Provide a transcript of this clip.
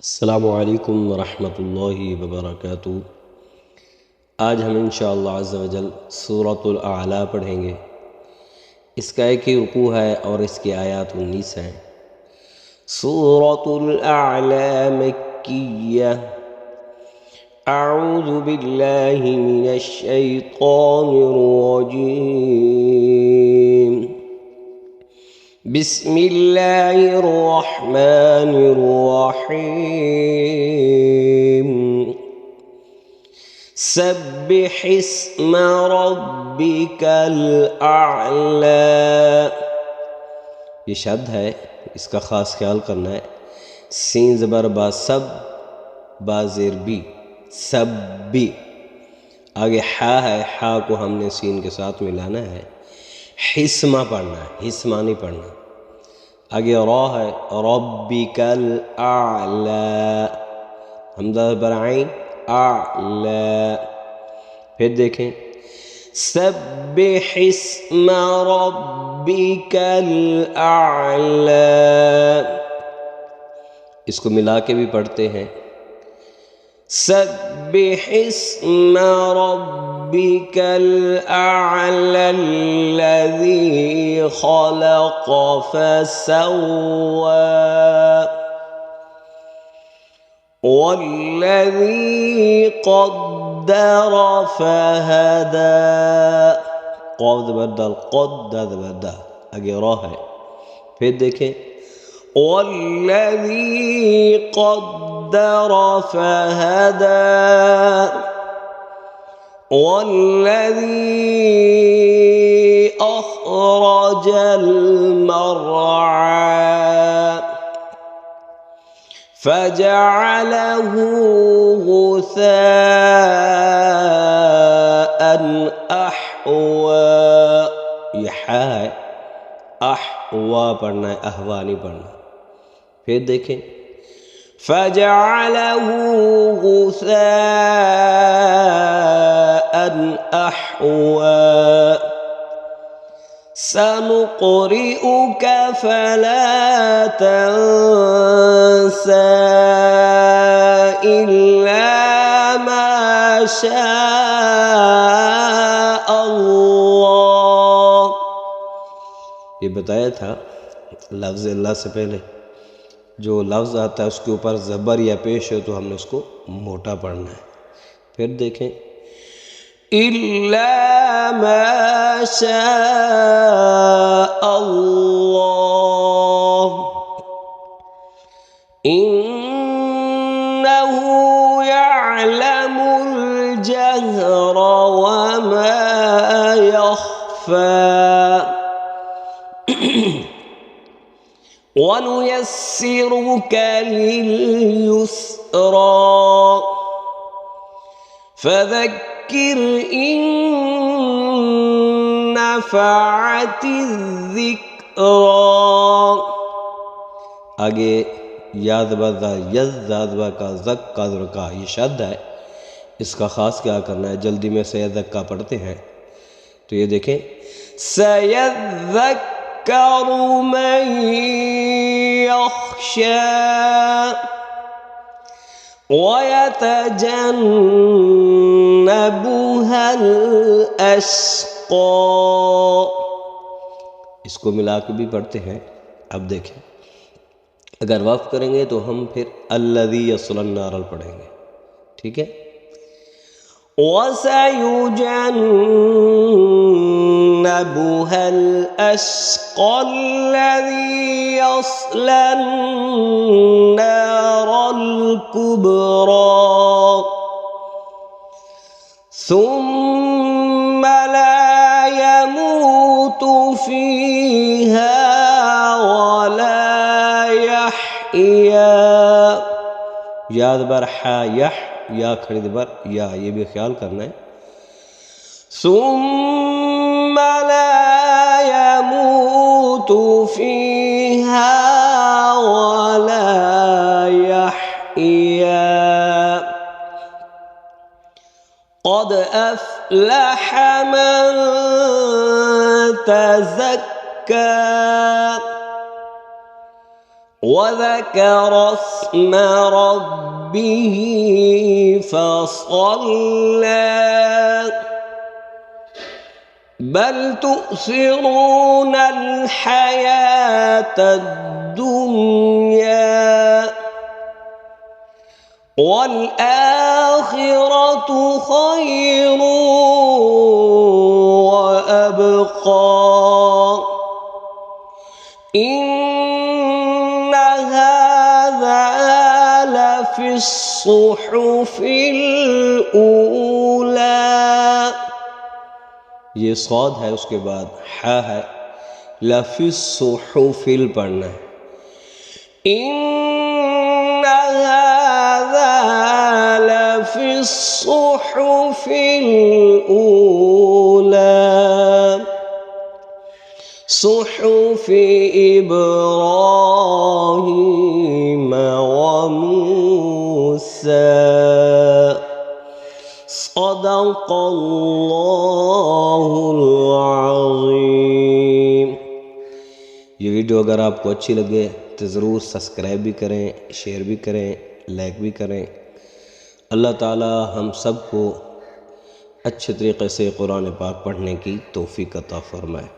अस्सलामु अलैकुम वरहमतुल्लाहि वबरकातुहू। आज हम इंशाअल्लाह अज़्ज़ा वजल सूरतुल आला पढ़ेंगे। इसका एक ही रुकू है और इसकी आयत 19 हैं। सूरतुल आला मक्किय्या। अऊज़ु बिल्लाहि मिनश शैतानिर रजीम। बिस्मिल्लाहिर रहमानिर रहीम। सब्बिहिस्म रब्बिकल अअला। ये शब्द है, इसका ख़ास ख्याल करना है। सीन ज़बर बा सब, बा ज़ेर बी, सब बी। आगे हा है, हा को हमने सीन के साथ मिलाना है। हिस्मा पढ़ना है, हिस्मा नहीं पढ़ना। आगे रा है, रब्बिकल आला, हमज़ा ज़बर आइन, आला। फिर देखें, सब्बिहिस्म रब्बिकल आला। इसको मिला के भी पढ़ते हैं। सब्बिहिस्म रब्बिकल अअला अल्लज़ी खलक़ फसव्वा वल्लज़ी क़द्दर फ़हदा। क़द बदल, क़द बदल, आगे रा है। फिर देखें, वल्लज़ी क़द्दर फ़हदा वल्लज़ी अख़रजल मर्अा फ़जअलहू गुसाअन अहवा। ये हा है, अहवा पढ़ना है, अहवा नहीं पढ़ना। फिर देखें, फ़जअलहू गुसाअन अहवा। सनुक़रिउक फ़ला तंसा इल्ला मा शाअ अल्लाह। ये बताया था लफ्ज़ अल्लाह से पहले जो लफ्ज़ आता है उसके ऊपर ज़बर या पेश हो तो हमने उसको मोटा पढ़ना है। फिर देखें, इल्ला मा शाअ अल्लाह इन्नहु यअलमुल जहर वमा यख़फ़ा। वनुयस्सिरुक लिलयुस्रा फ़ज़क्किर इन नफ़अतिज़्ज़िक्रा। आगे याद बदा यज़्ज़ादवा का ज़क का ज़ुरका, ये शब्द है, इसका ख़ास क्या करना है। जल्दी में सयज़्ज़क्का पढ़ते हैं तो ये देखें, सयज़्ज़क्करु मन यख़शा वयतजन्नबुहल अश्क़ा। इसको मिला के भी पढ़ते हैं। अब देखें, अगर वक़्फ़ करेंगे तो हम फिर अल्लज़ी यस्लन नारल पढ़ेंगे, ठीक है। वसयुजन्नबुहल अश्क़ा अल्लज़ी यस्लन नारल कुब्रा सुम्म ला यमूतु फ़ीहा वला यहया। याद बर हा यह, या खरीद बर या, ये भी ख्याल करना है। सुम्म ला यमूतु फ़ीहा वला यहया। क़द अफ़लह मन तज़क्का वज़कर अस्म रब्बिही फ़सल्ला बल तु'सिरूनल हयातद दुनिया वल आखिरतु खैरुन व अबक़ा इन्न हाज़ा लफ़िस्सुहुफ़िल ऊला। ये सौद है, उसके बाद हा है, लफ़िस्सुहुफ़िल पढ़ना है। इन्ना हाज़ा लफ़िस्सुहुफ़िल ऊला सुहुफ़ि इब्राहीम व मूसा सदक़ल्लाहुल अज़ीम। ये वीडियो अगर आपको अच्छी लगे तो ज़रूर सब्सक्राइब भी करें, शेयर भी करें, लाइक भी करें। अल्लाह ताला हम सब को अच्छे तरीक़े से कुरान पाक पढ़ने की तौफ़ीक़ अता फ़रमाए।